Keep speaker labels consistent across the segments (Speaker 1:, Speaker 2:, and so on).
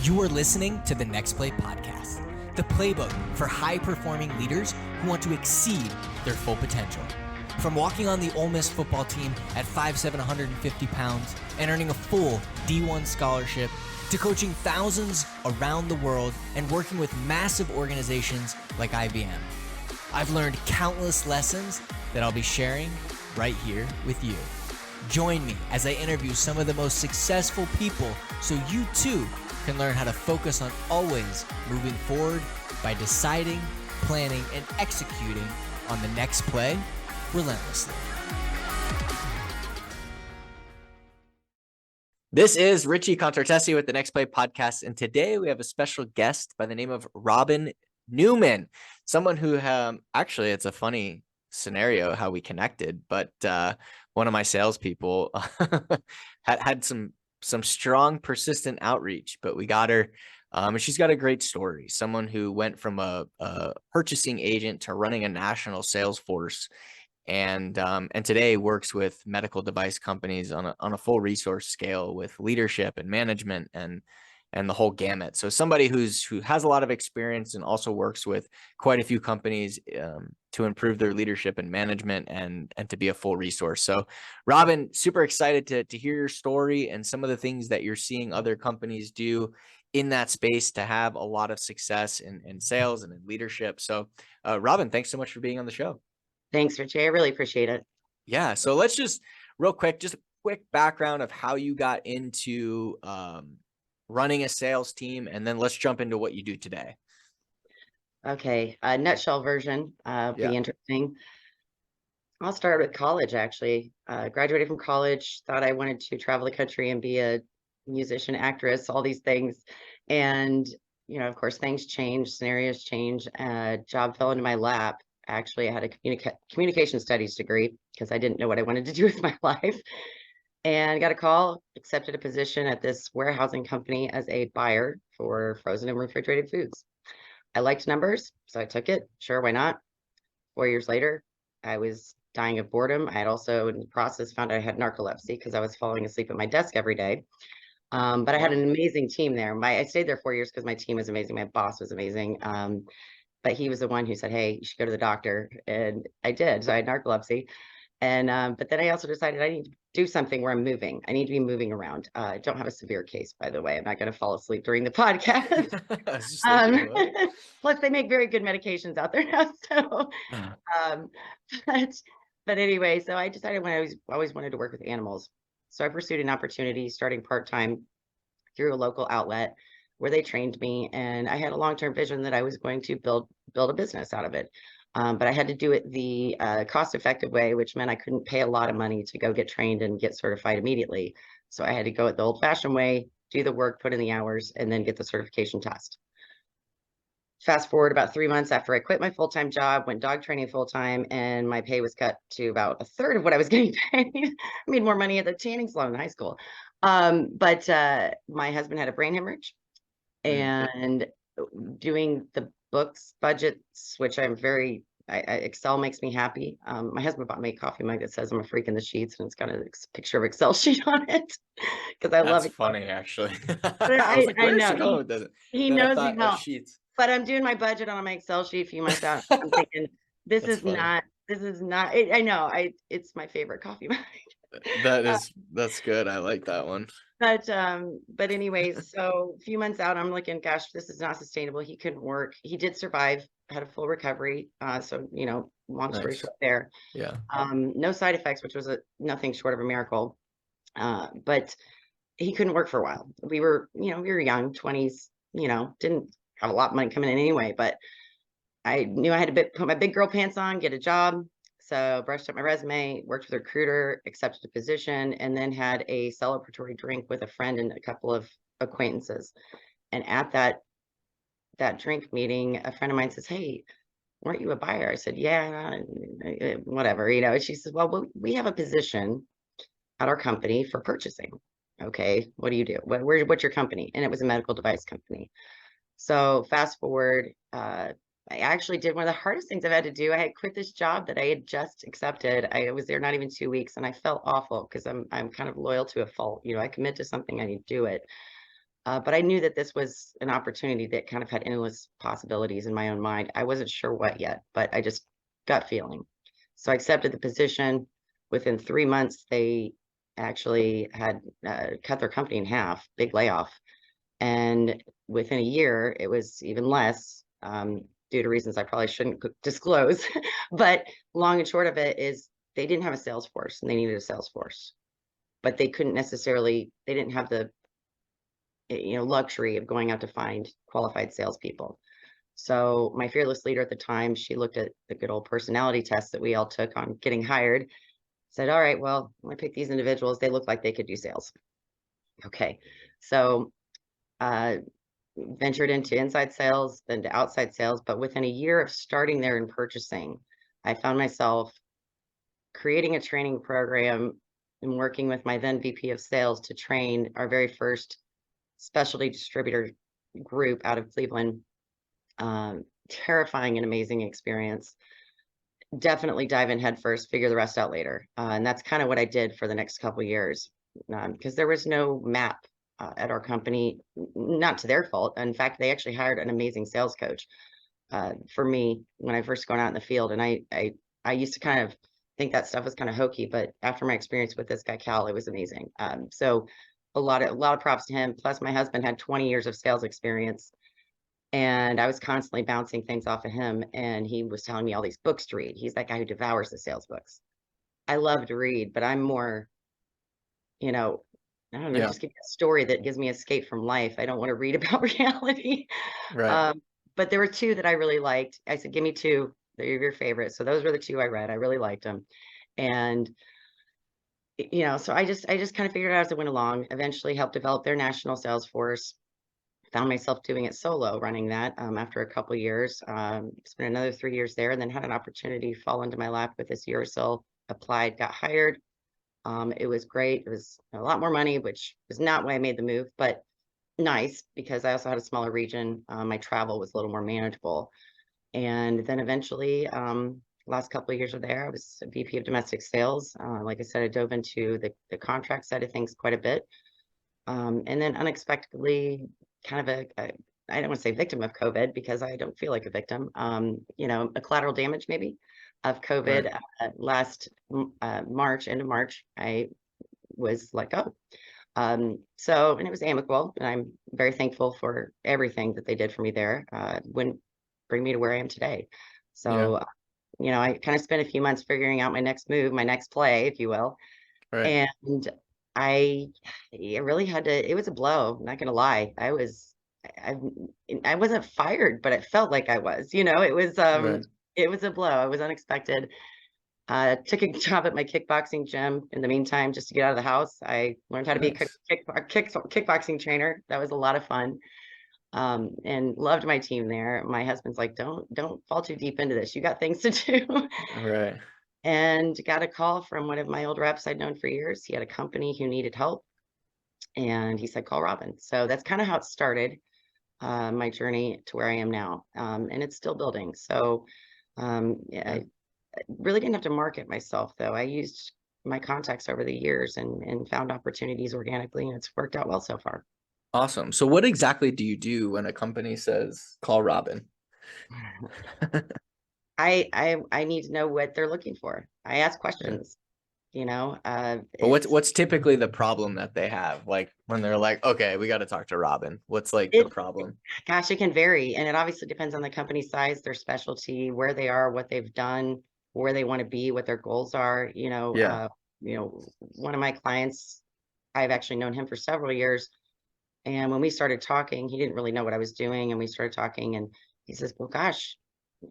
Speaker 1: You are listening to the Next Play podcast, the playbook for high-performing leaders who want to exceed their full potential. From walking on the Ole Miss football team at 5'7", 150 pounds and earning a full D1 scholarship, to coaching thousands around the world and working with massive organizations like IBM. I've learned countless lessons that I'll be sharing right here with you. Join me as I interview some of the most successful people so you too can learn how to focus on always moving forward by deciding, planning, and executing on the next play relentlessly. This is Richie Contortesi with the Next Play podcast, and today we have a special guest by the name of Robin Neuman, someone who actually, it's a funny scenario how we connected, but one of my salespeople had some strong, persistent outreach, but we got her, and she's got a great story. Someone who went from a purchasing agent to running a national sales force, and today works with medical device companies on a full resource scale with leadership and management and the whole gamut. So somebody who has a lot of experience and also works with quite a few companies to improve their leadership and management and to be a full resource. So Robin, super excited to hear your story and some of the things that you're seeing other companies do in that space to have a lot of success in sales and in leadership. So Robin, thanks so much for being on the show.
Speaker 2: Thanks, Richie. I really appreciate it.
Speaker 1: Yeah. So let's just real quick, just a quick background of how you got into running a sales team, and then let's jump into what you do today.
Speaker 2: Okay, a nutshell version be interesting. I'll start with college, actually. Graduated from college, thought I wanted to travel the country and be a musician, actress, all these things. And, you know, of course, things change, scenarios change. Job fell into my lap. Actually, I had a communication studies degree because I didn't know what I wanted to do with my life. And got a call, accepted a position at this warehousing company as a buyer for frozen and refrigerated foods. I liked numbers, so I took it. Sure, why not? 4 years later, I was dying of boredom. I had also, in the process, found out I had narcolepsy because I was falling asleep at my desk every day. But I had an amazing team there. I stayed there 4 years because my team was amazing. My boss was amazing. But he was the one who said, hey, you should go to the doctor. And I did. So I had narcolepsy. And but then I also decided I need to do something where I'm moving. I need to be moving around. I don't have a severe case, by the way. I'm not going to fall asleep during the podcast. Plus, they make very good medications out there now. So, but anyway, so I decided when I always wanted to work with animals. So I pursued an opportunity starting part-time through a local outlet where they trained me, and I had a long-term vision that I was going to build a business out of it. But I had to do it the cost-effective way, which meant I couldn't pay a lot of money to go get trained and get certified immediately. So I had to go it the old-fashioned way, do the work, put in the hours, and then get the certification test. Fast forward about 3 months after I quit my full-time job, went dog training full-time, and my pay was cut to about a third of what I was getting paid. I made more money at the tanning salon in high school. But my husband had a brain hemorrhage, and doing the books budgets, which I'm very Excel makes me happy. My husband bought me a coffee mug that says I'm a freak in the sheets, and it's got a picture of Excel sheet on it because I love it.
Speaker 1: That's funny, actually.
Speaker 2: I was like,
Speaker 1: I
Speaker 2: know he knows me well.
Speaker 1: Sheets.
Speaker 2: But I'm doing my budget on my Excel sheet a few months out. I'm thinking this is not. I know. It's my favorite coffee mug.
Speaker 1: That's good. I like that one.
Speaker 2: But anyways, so a few months out, I'm looking, gosh, this is not sustainable. He couldn't work. He did survive, had a full recovery. So, you know, long story short there.
Speaker 1: Yeah.
Speaker 2: No side effects, which was nothing short of a miracle. But he couldn't work for a while. We were young, 20s, didn't have a lot of money coming in anyway, but I knew I had to put my big girl pants on, get a job. So brushed up my resume, worked with a recruiter, accepted a position, and then had a celebratory drink with a friend and a couple of acquaintances. And at that drink meeting, a friend of mine says, hey, weren't you a buyer? I said, yeah, whatever, She says, well, we have a position at our company for purchasing. Okay, what do you do? What's your company? And it was a medical device company. So fast forward, I actually did one of the hardest things I've had to do. I had quit this job that I had just accepted. I was there not even 2 weeks, and I felt awful because I'm kind of loyal to a fault. I commit to something, I need to do it. But I knew that this was an opportunity that kind of had endless possibilities in my own mind. I wasn't sure what yet, but I just gut feeling. So I accepted the position. Within 3 months, they actually had cut their company in half, big layoff. And within a year, it was even less, due to reasons I probably shouldn't disclose. But long and short of it is they didn't have a sales force and they needed a sales force, but they couldn't necessarily, they didn't have the luxury of going out to find qualified salespeople. So my fearless leader at the time, she looked at the good old personality test that we all took on getting hired, said, all right, well, I'm gonna pick these individuals. They look like they could do sales. Okay. So ventured into inside sales, then to outside sales. But within a year of starting there in purchasing, I found myself creating a training program and working with my then VP of sales to train our very first specialty distributor group out of Cleveland. Terrifying and amazing experience. Definitely dive in head first, figure the rest out later. And that's kind of what I did for the next couple of years, because there was no map at our company, not to their fault. In fact, they actually hired an amazing sales coach for me when I first going out in the field. And I used to kind of think that stuff was kind of hokey, but after my experience with this guy, Cal, it was amazing. So a lot of props to him. Plus my husband had 20 years of sales experience and I was constantly bouncing things off of him. And he was telling me all these books to read. He's that guy who devours the sales books. I love to read, but I'm more, you know, I don't know,
Speaker 1: Yeah.
Speaker 2: just give me a story that gives me escape from life. I don't want to read about reality.
Speaker 1: Right.
Speaker 2: But there were two that I really liked. I said, give me two. They're your favorites. So those were the two I read. I really liked them. And so I just kind of figured out as I went along, eventually helped develop their national sales force. Found myself doing it solo, running that after a couple of years. Spent another 3 years there, and then had an opportunity fall into my lap with this year or so. Applied, got hired. It was great. It was a lot more money, which was not why I made the move, but nice because I also had a smaller region. My travel was a little more manageable. And then eventually, last couple of years of there, I was a VP of domestic sales. Like I said, I dove into the contract side of things quite a bit. And then unexpectedly, kind of I don't want to say victim of COVID because I don't feel like a victim. A collateral damage maybe of
Speaker 1: Right.
Speaker 2: COVID. Last March, end of March, I was let go. And it was amicable, and I'm very thankful for everything that they did for me there. Wouldn't bring me to where I am today.
Speaker 1: Yeah.
Speaker 2: So, I kind of spent a few months figuring out my next move, my next play, if you will.
Speaker 1: Right.
Speaker 2: And I, I really had to, it was a blow, I'm not gonna lie. I, I wasn't fired, but it felt like I was,
Speaker 1: Right.
Speaker 2: it was a blow. It was unexpected. Took a job at my kickboxing gym in the meantime, just to get out of the house. I learned how to be a
Speaker 1: Nice.
Speaker 2: kickboxing trainer. That was a lot of fun. And loved my team there. My husband's like, don't fall too deep into this. You got things to do.
Speaker 1: Right.
Speaker 2: And got a call from one of my old reps I'd known for years. He had a company who needed help, and he said, call Robin. So that's kind of how it started, my journey to where I am now. And it's still building. So yeah,
Speaker 1: Yeah.
Speaker 2: I really didn't have to market myself, though. I used my contacts over the years and found opportunities organically, and it's worked out well so far.
Speaker 1: Awesome. So what exactly do you do when a company says call Robin?
Speaker 2: I need to know what they're looking for. I ask
Speaker 1: Yeah.
Speaker 2: questions,
Speaker 1: But what's
Speaker 2: it's
Speaker 1: what's typically the problem that they have? Like when they're like, okay, we got to talk to Robin. What's like the
Speaker 2: it
Speaker 1: problem?
Speaker 2: gosh, it can vary, and it obviously depends on the company size, their specialty, where they are, what they've done, where they want to be, what their goals are.
Speaker 1: Yeah.
Speaker 2: One of my clients, I've actually known him for several years, and when we started talking, he didn't really know what I was doing, and we started talking, and he says, "Well, gosh,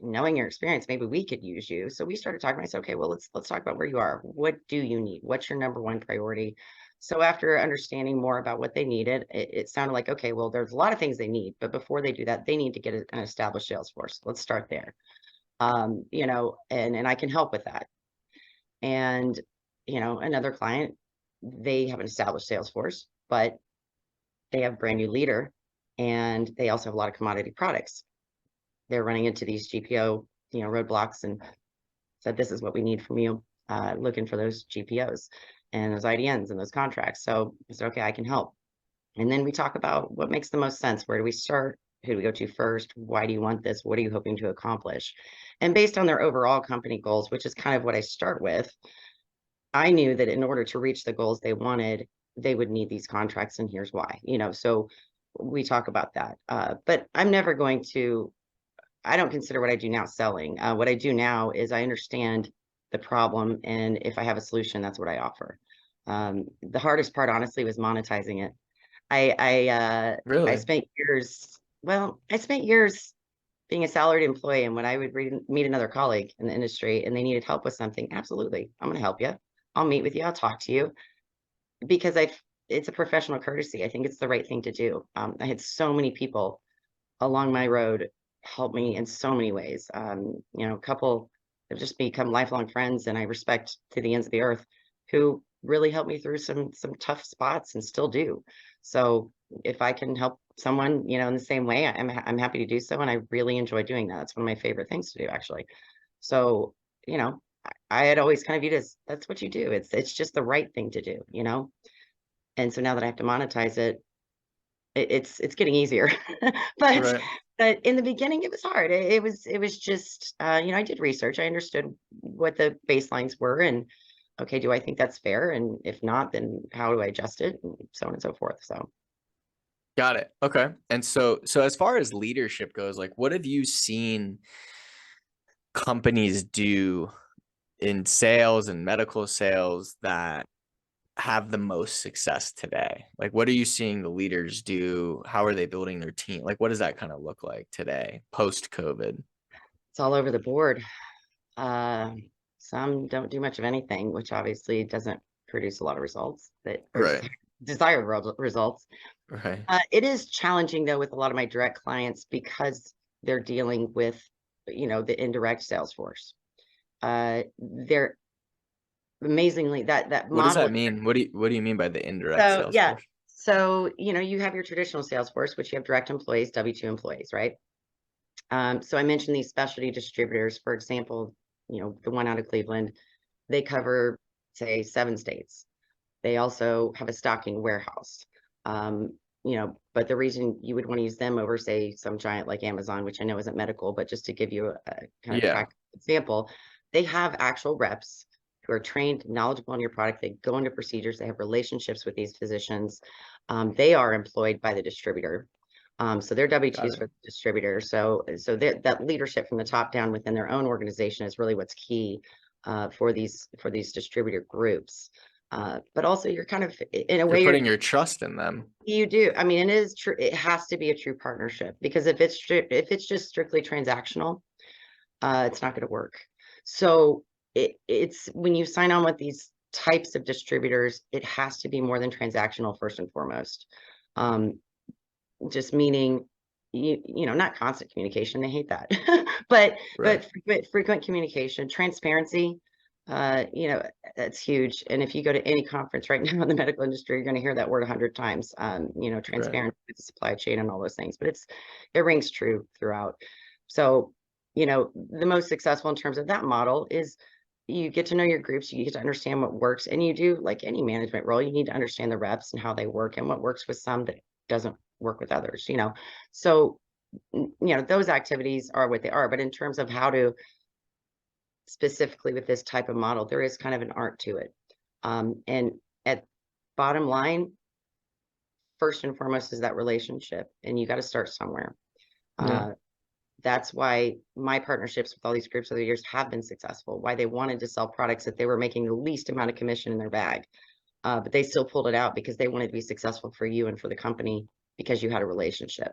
Speaker 2: knowing your experience, maybe we could use you." So we started talking. I said, "Okay, well, let's talk about where you are. What do you need? What's your number one priority?" So after understanding more about what they needed, it sounded like, okay, well, there's a lot of things they need, but before they do that, they need to get an established sales force. Let's start there. And I can help with that. And another client, they have an established sales force, but they have a brand new leader, and they also have a lot of commodity products. They're running into these GPO, roadblocks, and said, this is what we need from you, looking for those GPOs and those IDNs and those contracts. So I said, okay, I can help. And then we talk about what makes the most sense. Where do we start? Who do we go to first? Why do you want this? What are you hoping to accomplish? And based on their overall company goals, which is kind of what I start with, I knew that in order to reach the goals they wanted, they would need these contracts, and here's why. So we talk about that. But I'm never going to. I don't consider what I do now selling. What I do now is I understand the problem, and if I have a solution, that's what I offer. The hardest part, honestly, was monetizing it. I
Speaker 1: Really?
Speaker 2: spent years. Well, I spent years being a salaried employee, and when I would meet another colleague in the industry and they needed help with something, absolutely, I'm going to help you. I'll meet with you. I'll talk to you because it's a professional courtesy. I think it's the right thing to do. I had so many people along my road help me in so many ways. A couple have just become lifelong friends, and I respect to the ends of the earth, who really helped me through some tough spots and still do. So if I can help someone, in the same way, I'm happy to do so, and I really enjoy doing that. It's one of my favorite things to do, actually. So, I had always kind of viewed it as that's what you do. It's just the right thing to do. And so now that I have to monetize it, it's getting easier. but
Speaker 1: Right.
Speaker 2: but in the beginning it was hard. It was just I did research. I understood what the baselines were, and okay, do I think that's fair? And if not, then how do I adjust it? And so on and so forth. So
Speaker 1: Got it. Okay. And so as far as leadership goes, like what have you seen companies do in sales and medical sales that have the most success today? Like what are you seeing the leaders do? How are they building their team? Like what does that kind of look like today, post COVID?
Speaker 2: it's all over the board. Uh, some don't do much of anything, which obviously doesn't produce a lot of results that or
Speaker 1: Right.
Speaker 2: desired results.
Speaker 1: Right.
Speaker 2: It is challenging though with a lot of my direct clients because they're dealing with, the indirect sales force. They're amazingly that
Speaker 1: What does
Speaker 2: model.
Speaker 1: that mean? What do you mean by the indirect
Speaker 2: So
Speaker 1: sales
Speaker 2: yeah,
Speaker 1: force?
Speaker 2: so you have your traditional sales force, which you have direct employees, W-2 employees, right? So I mentioned these specialty distributors, for example, the one out of Cleveland, they cover, say, 7 states. They also have a stocking warehouse. But the reason you would want to use them over, say, some giant like Amazon, which I know isn't medical, but just to give you a kind of
Speaker 1: Yeah.
Speaker 2: practical example, they have actual reps who are trained, knowledgeable in your product. They go into procedures. They have relationships with these physicians. They are employed by the distributor. So they're
Speaker 1: Got
Speaker 2: W-2s
Speaker 1: it.
Speaker 2: for the distributor. So that leadership from the top down within their own organization is really what's key for these distributor groups. But also you're kind of in a
Speaker 1: You're
Speaker 2: way
Speaker 1: putting your trust in them.
Speaker 2: you do. I mean, it is true. It has to be a true partnership because if it's just strictly transactional, it's not going to work. So it's when you sign on with these types of distributors, it has to be more than transactional first and foremost. Um, just meaning not constant communication, they hate that. but
Speaker 1: Right.
Speaker 2: but frequent communication, transparency, uh you know that's huge. And if you go to any conference right now in the medical industry, you're going to hear that word 100 times.
Speaker 1: Right.
Speaker 2: Transparency with the supply chain and all those things, but it rings true throughout. So the most successful in terms of that model is you get to know your groups, you get to understand what works, and you do, like any management role, you need to understand the reps and how they work and what works with some that doesn't work with others. So those activities are what they are, but in terms of how to specifically with this type of model, there is kind of an art to it. And at bottom line, first and foremost is that relationship, and you got to start somewhere.
Speaker 1: Yeah.
Speaker 2: uh, that's why my partnerships with all these groups over the years have been successful, why they wanted to sell products that they were making the least amount of commission in their bag. But they still pulled it out because they wanted to be successful for you and for the company, because you had a relationship.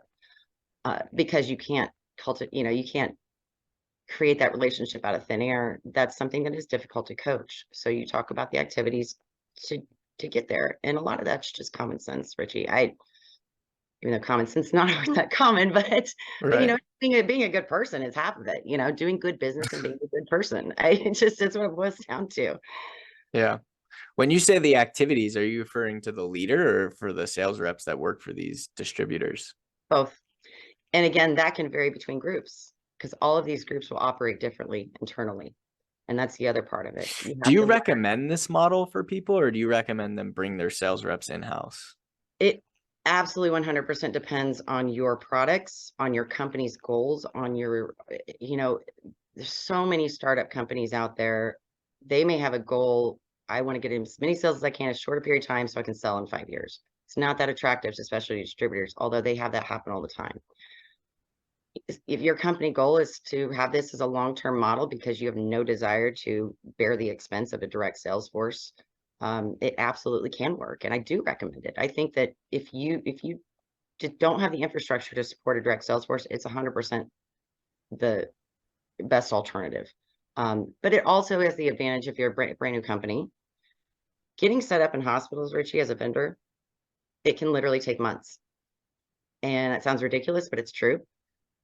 Speaker 2: Because you can't cultivate, you can't create that relationship out of thin air. That's something that is difficult to coach. So you talk about the activities to to get there, and a lot of that's just common sense, Richie. Even though common sense is not always that common, but
Speaker 1: Right.
Speaker 2: being a good person is half of it. Doing good business and being a good person. That's what it boils down to.
Speaker 1: Yeah. When you say the activities, are you referring to the leader or for the sales reps that work for these distributors?
Speaker 2: Both. And again, that can vary between groups because all of these groups will operate differently internally. And that's the other part of it. You
Speaker 1: Do
Speaker 2: have
Speaker 1: you
Speaker 2: to
Speaker 1: recommend this model for people or do you recommend them bring their sales reps in-house?
Speaker 2: it Absolutely 100% depends on your products, on your company's goals, on your, there's so many startup companies out there. They may have a goal. I want to get in as many sales as I can in a shorter period of time so I can sell in 5 years. It's not that attractive to specialty distributors, although they have that happen all the time. If your company goal is to have this as a long-term model because you have no desire to bear the expense of a direct sales force, it absolutely can work. And I do recommend it. I think that if you just don't have the infrastructure to support a direct sales force, it's 100% the best alternative. But it also has the advantage if you're a brand new company. Getting set up in hospitals, Richie, as a vendor, it can literally take months. And it sounds ridiculous, but it's true.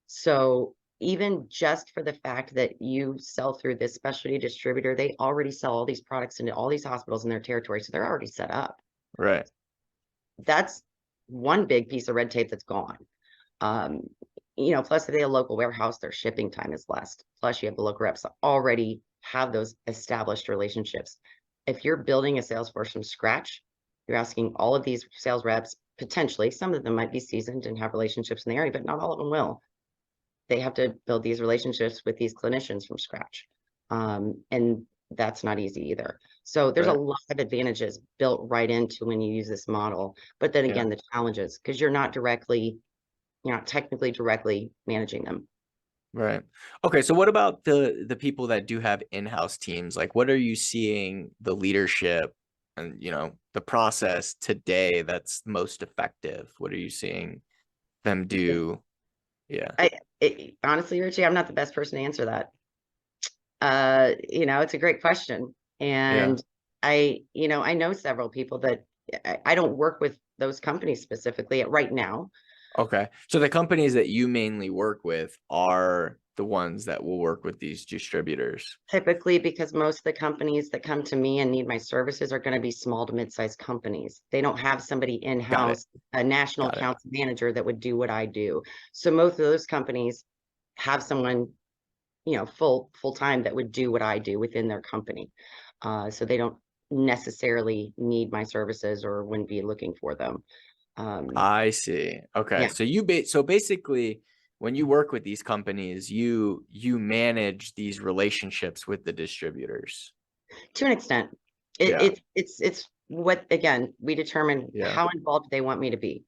Speaker 2: So even just for the fact that you sell through this specialty distributor, they already sell all these products into all these hospitals in their territory. So they're already set up.
Speaker 1: Right.
Speaker 2: That's one big piece of red tape that's gone. Plus if they have a local warehouse, their shipping time is less. Plus you have the local reps that already have those established relationships. If you're building a sales force from scratch, you're asking all of these sales reps, potentially, some of them might be seasoned and have relationships in the area, but not all of them will. They have to build these relationships with these clinicians from scratch. And that's not easy either. So there's a lot of advantages built right into when you use this model. But then again, the challenges, because you're not technically directly managing them.
Speaker 1: Right. Okay. So what about the people that do have in-house teams? Like, what are you seeing the leadership and, the process today that's most effective? What are you seeing them do? Yeah.
Speaker 2: Honestly, Richie, I'm not the best person to answer that. It's a great question. And I know several people that I don't work with those companies specifically right now.
Speaker 1: Okay. So the companies that you mainly work with are the ones that will work with these distributors.
Speaker 2: Typically, because most of the companies that come to me and need my services are going to be small to mid-sized companies. They don't have somebody in-house, a national accounts manager that would do what I do. So most of those companies have someone, full-time that would do what I do within their company. So they don't necessarily need my services or wouldn't be looking for them.
Speaker 1: I see. Okay.
Speaker 2: Yeah.
Speaker 1: So basically when you work with these companies, you manage these relationships with the distributors.
Speaker 2: To an extent. It's what, again, we determine how involved they want me to be.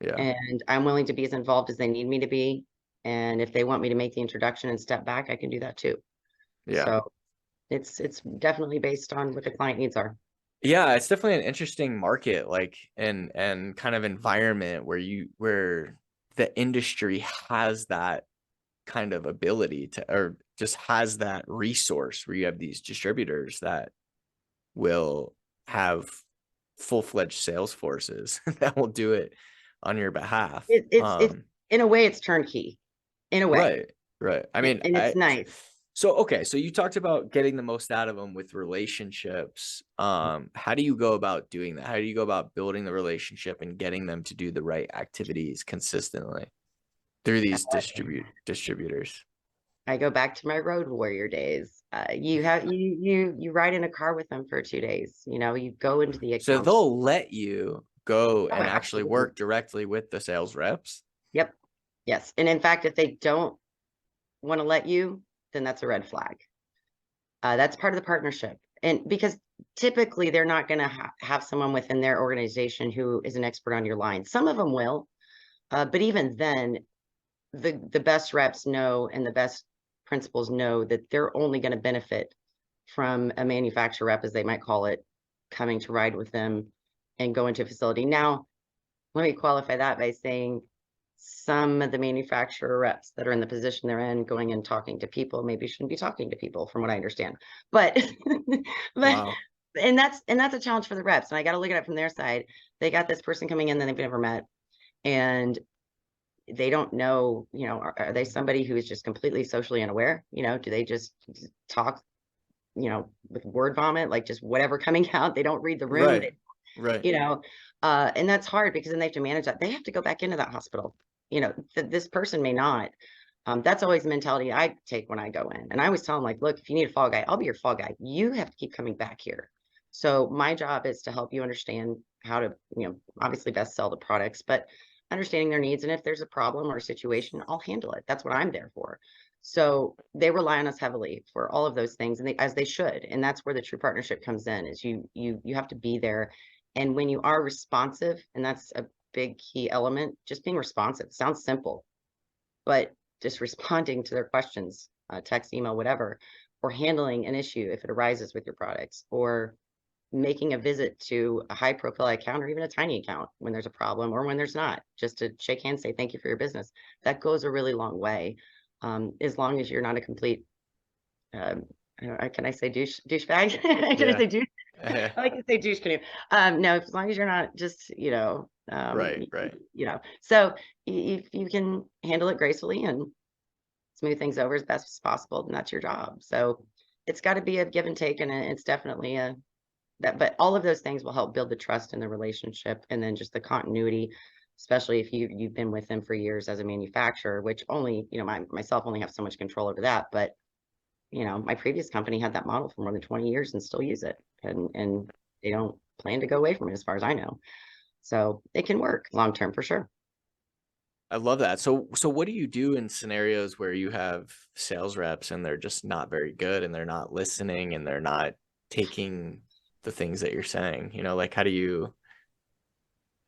Speaker 2: And I'm willing to be as involved as they need me to be. And if they want me to make the introduction and step back, I can do that too. So it's definitely based on what the client needs are.
Speaker 1: Yeah, it's definitely an interesting market, like and kind of environment where the industry has that kind of ability to, or just has that resource where you have these distributors that will have full-fledged sales forces that will do it on your behalf.
Speaker 2: It's in a way, it's turnkey. In a way.
Speaker 1: Right. I mean,
Speaker 2: and it's nice.
Speaker 1: So, okay. So you talked about getting the most out of them with relationships. How do you go about doing that? How do you go about building the relationship and getting them to do the right activities consistently through these distributors?
Speaker 2: I go back to my road warrior days. You ride in a car with them for 2 days. You go into the
Speaker 1: So
Speaker 2: accounts.
Speaker 1: they'll let you go and actually work directly with the sales reps?
Speaker 2: Yep. Yes. And in fact, if they don't want to let you, then that's a red flag. That's part of the partnership. And because typically they're not going to have someone within their organization who is an expert on your line. Some of them will, but even then, the best reps know and the best principals know that they're only going to benefit from a manufacturer rep, as they might call it, coming to ride with them and go into a facility. Now, let me qualify that by saying some of the manufacturer reps that are in the position they're in, going and talking to people, maybe shouldn't be talking to people, from what I understand. But
Speaker 1: Wow.
Speaker 2: and that's a challenge for the reps. And I got to look at it from their side. They got this person coming in that they've never met, and they don't know, are they somebody who is just completely socially unaware? Do they just talk, with word vomit, like just whatever coming out? They don't read the room.
Speaker 1: Right.
Speaker 2: And that's hard because then they have to manage that. They have to go back into that hospital. This person may not. That's always the mentality I take when I go in. And I always tell them, like, look, if you need a fall guy, I'll be your fall guy. You have to keep coming back here. So my job is to help you understand how to, obviously best sell the products, but understanding their needs. And if there's a problem or a situation, I'll handle it. That's what I'm there for. So they rely on us heavily for all of those things, and as they should. And that's where the true partnership comes in, is you have to be there. And when you are responsive, and that's a big key element, just being responsive. Sounds simple, but just responding to their questions, text, email, whatever, or handling an issue if it arises with your products, or making a visit to a high profile account or even a tiny account when there's a problem or when there's not, just to shake hands, say thank you for your business. That goes a really long way. As long as you're not a complete, can I say douchebag? Can I
Speaker 1: Yeah.
Speaker 2: say douche? I like to say douche canoe. No, as long as you're not just,
Speaker 1: Right. Right.
Speaker 2: so if you can handle it gracefully and smooth things over as best as possible, then that's your job. So it's got to be a give and take, and it's definitely but all of those things will help build the trust in the relationship, and then just the continuity, especially if you've been with them for years as a manufacturer, which only, myself only have so much control over that. But, my previous company had that model for more than 20 years and still use it. And they don't plan to go away from it as far as I know. So it can work long term for sure.
Speaker 1: I love that. So what do you do in scenarios where you have sales reps and they're just not very good and they're not listening and they're not taking the things that you're saying? Like how do you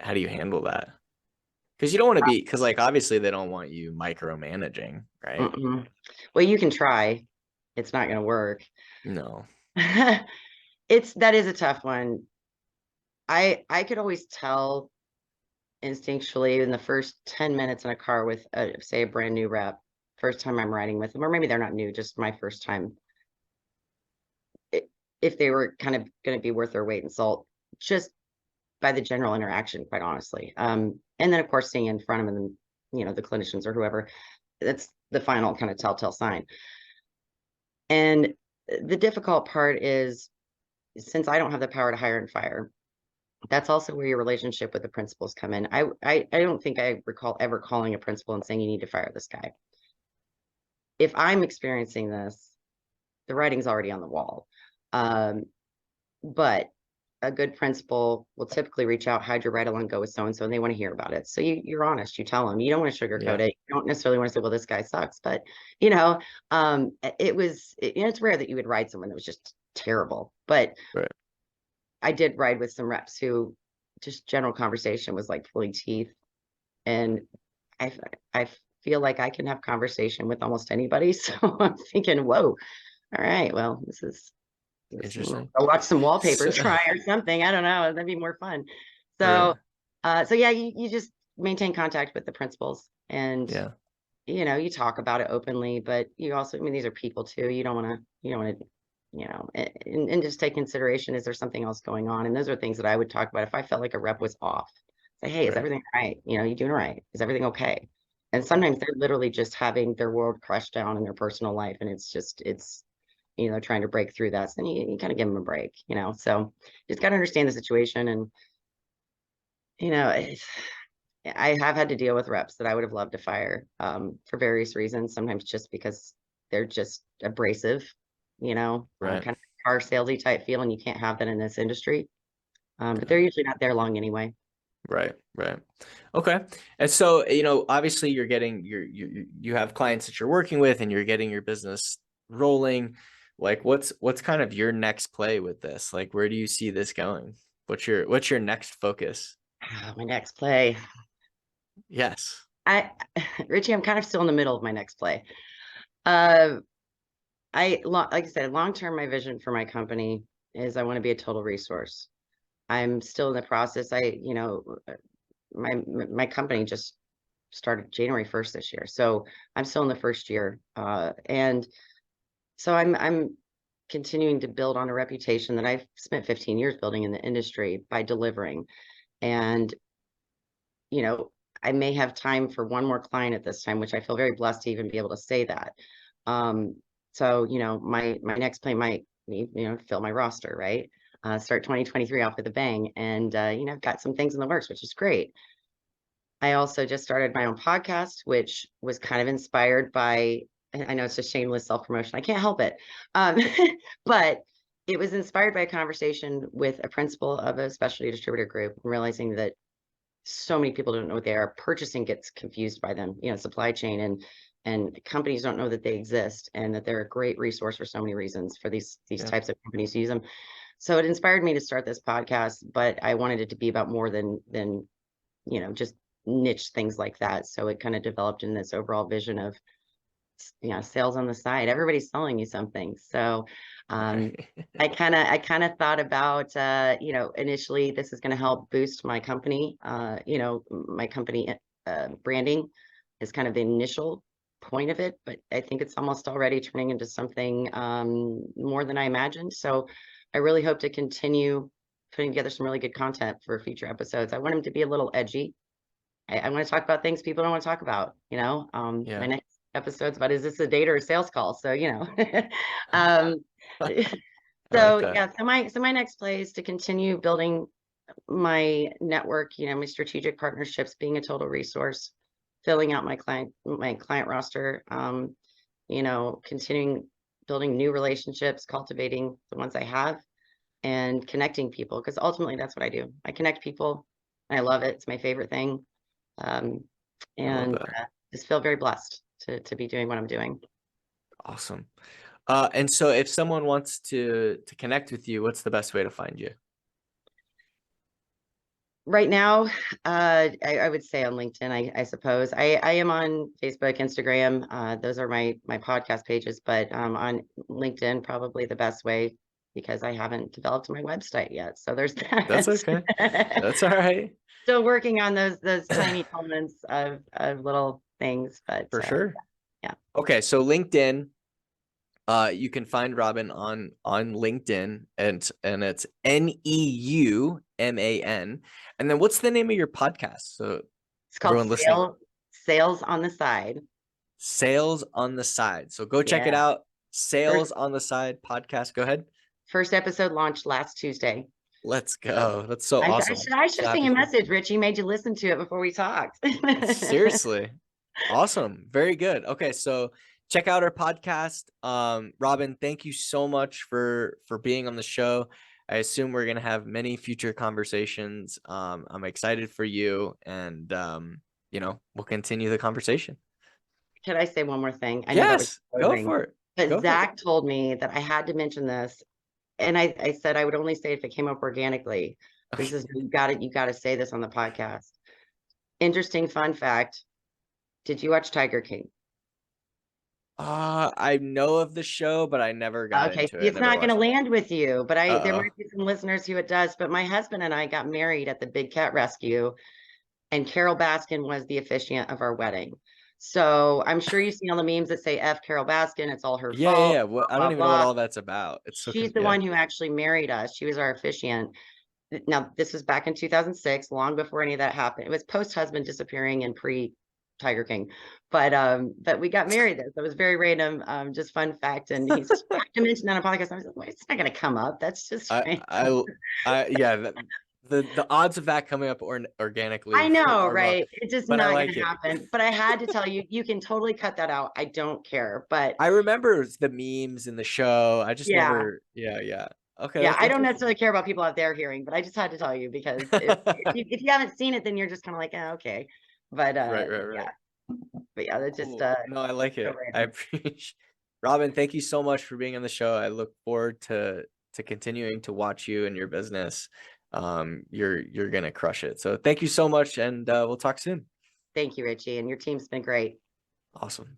Speaker 1: handle that? Because you don't want to be, because like obviously they don't want you micromanaging, right?
Speaker 2: Mm-mm. Well, you can try. It's not going to work.
Speaker 1: No.
Speaker 2: That is a tough one. I could always tell instinctually in the first 10 minutes in a car with say a brand new rep, first time I'm riding with them, or maybe they're not new, just my first time, if they were kind of going to be worth their weight in salt, just by the general interaction, quite honestly. And then of course seeing in front of them, the clinicians or whoever, that's the final kind of telltale sign. And the difficult part is, since I don't have the power to hire and fire, that's also where your relationship with the principals come in. I don't think I recall ever calling a principal and saying, you need to fire this guy. If I'm experiencing this, the writing's already on the wall. But a good principal will typically reach out, how'd your ride along go with so-and-so, and they want to hear about it. So you're honest, you tell them, you don't want to sugarcoat
Speaker 1: Yeah.
Speaker 2: it. You don't necessarily want to say, well, this guy sucks, but it's rare that you would ride someone that was just terrible. But
Speaker 1: Right.
Speaker 2: I did ride with some reps who just general conversation was like pulling teeth. And I feel like I can have conversation with almost anybody. So I'm thinking, whoa, all right, well, this is
Speaker 1: Interesting.
Speaker 2: I'll watch some wallpaper
Speaker 1: So,
Speaker 2: try or something. I don't know. That'd be more fun.
Speaker 1: right.
Speaker 2: So so yeah, you just maintain contact with the principals, and
Speaker 1: Yeah.
Speaker 2: you talk about it openly, but you also, I mean, these are people too. You don't want to, and just take consideration, is there something else going on? And those are things that I would talk about if I felt like a rep was off. Say, hey, is
Speaker 1: Right.
Speaker 2: everything right? You doing all right? Is everything okay? And sometimes they're literally just having their world crushed down in their personal life, and it's trying to break through that. So then you kind of give them a break, so just got to understand the situation. And I have had to deal with reps that I would have loved to fire, for various reasons, sometimes just because they're just abrasive,
Speaker 1: Right.
Speaker 2: kind of car salesy type feel, and you can't have that in this industry. But
Speaker 1: Yeah.
Speaker 2: they're usually not there long anyway.
Speaker 1: Right. Right. Okay. And so, obviously you're getting you have clients that you're working with and you're getting your business rolling. Like what's kind of your next play with this? Like where do you see this going? What's your next focus?
Speaker 2: My next play.
Speaker 1: Yes.
Speaker 2: I Richie, I'm kind of still in the middle of my next play. Uh, like I said, long term, my vision for my company is I want to be a total resource. I'm still in the process. My company just started January 1st this year, so I'm still in the first year, and so I'm continuing to build on a reputation that I've spent 15 years building in the industry by delivering. And I may have time for one more client at this time, which I feel very blessed to even be able to say that. Um, so my next play might need fill my roster, right? Start 2023 off with a bang, and I've got some things in the works, which is great. I also just started my own podcast, which was kind of inspired by, I know it's a shameless self-promotion. I can't help it. Um, but It was inspired by a conversation with a principal of a specialty distributor group, realizing that so many people don't know what they are. Purchasing gets confused by them, supply chain, and companies don't know that they exist and that they're a great resource for so many reasons for these
Speaker 1: Yeah.
Speaker 2: types of companies to use them. So it inspired me to start this podcast, but I wanted it to be about more than just niche things like that. So it kind of developed in this overall vision of sales on the side. Everybody's selling you something. So I kind of thought about initially this is going to help boost my company. My company branding is kind of the initial point of it, but I think it's almost already turning into something more than I imagined. So I really hope to continue putting together some really good content for future episodes. I want them to be a little edgy. I want to talk about things people don't want to talk about. My next episode's about, is this a date or a sales call? So um
Speaker 1: I like that.
Speaker 2: yeah, so my next play is to continue building my network, my strategic partnerships, being a total resource, filling out my client roster, continuing building new relationships, cultivating the ones I have, and connecting people, because ultimately that's what I do. I connect people and I love it. It's my favorite thing. And just feel very blessed to be doing what I'm doing.
Speaker 1: Awesome. And so if someone wants to connect with you, what's the best way to find you?
Speaker 2: Right now, I would say on LinkedIn, I suppose. I am on Facebook, Instagram. Those are my podcast pages, but on LinkedIn, probably the best way, because I haven't developed my website yet. So there's that.
Speaker 1: That's okay. That's all right.
Speaker 2: Still working on those tiny elements of little things, but
Speaker 1: For sure.
Speaker 2: yeah.
Speaker 1: Okay, so LinkedIn, you can find Robin on LinkedIn, and it's Neuman. And then what's the name of your podcast? So
Speaker 2: it's called Sales on the Side.
Speaker 1: Sales on the Side. So go check it out. Sales on the Side podcast. Go ahead.
Speaker 2: First episode launched last Tuesday.
Speaker 1: Let's go. That's so awesome.
Speaker 2: I should send you a message, Richie. Made you listen to it before we talked.
Speaker 1: Seriously. Awesome. Very good. Okay, so check out our podcast. Robin, thank you so much for being on the show. I assume we're going to have many future conversations. I'm excited for you, and we'll continue the conversation.
Speaker 2: Can I say one more thing? I
Speaker 1: yes,
Speaker 2: know that
Speaker 1: go for it.
Speaker 2: But Zach told me that I had to mention this, and I said I would only say if it came up organically. Okay. This is you got to say this on the podcast. Interesting fun fact. Did you watch Tiger King?
Speaker 1: I know of the show, but I never got into it.
Speaker 2: It's not going to land with you, but there
Speaker 1: Uh-oh.
Speaker 2: might be some listeners who it does. But my husband and I got married at the Big Cat Rescue, and Carol Baskin was the officiant of our wedding. So I'm sure you've seen all the memes that say F Carol Baskin, it's all her fault.
Speaker 1: Yeah. Well, I don't even know what all that's about.
Speaker 2: She's the one who actually married us. She was our officiant. Now, this was back in 2006, long before any of that happened. It was post-husband disappearing and pre-Tiger King. But we got married there. So it was very random, just fun fact. And he's just to mention on a podcast. I was like, well, it's not going to come up. That's just
Speaker 1: the odds of that coming up organically.
Speaker 2: I know, right? It's just not going to happen. But I had to tell you, you can totally cut that out. I don't care. But
Speaker 1: I remember the memes in the show. I just never. Yeah. Okay.
Speaker 2: Yeah, I don't necessarily care about people out there hearing, but I just had to tell you, because if you haven't seen it, then you're just kind of like, oh, okay. But
Speaker 1: right.
Speaker 2: Yeah. But yeah, that's just
Speaker 1: no, I like it. I appreciate. Robin, thank you so much for being on the show. I look forward to continuing to watch you and your business. You're gonna crush it. So thank you so much, and we'll talk soon.
Speaker 2: Thank you, Richie, and your team's been great.
Speaker 1: Awesome.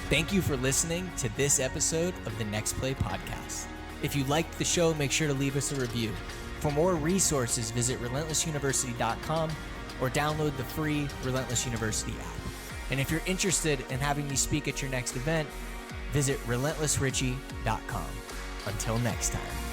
Speaker 1: Thank you for listening to this episode of the Next Play podcast. If you liked the show, make sure to leave us a review. For more resources, visit relentlessuniversity.com or download the free Relentless University app. And if you're interested in having me speak at your next event, visit relentlessrichie.com. Until next time.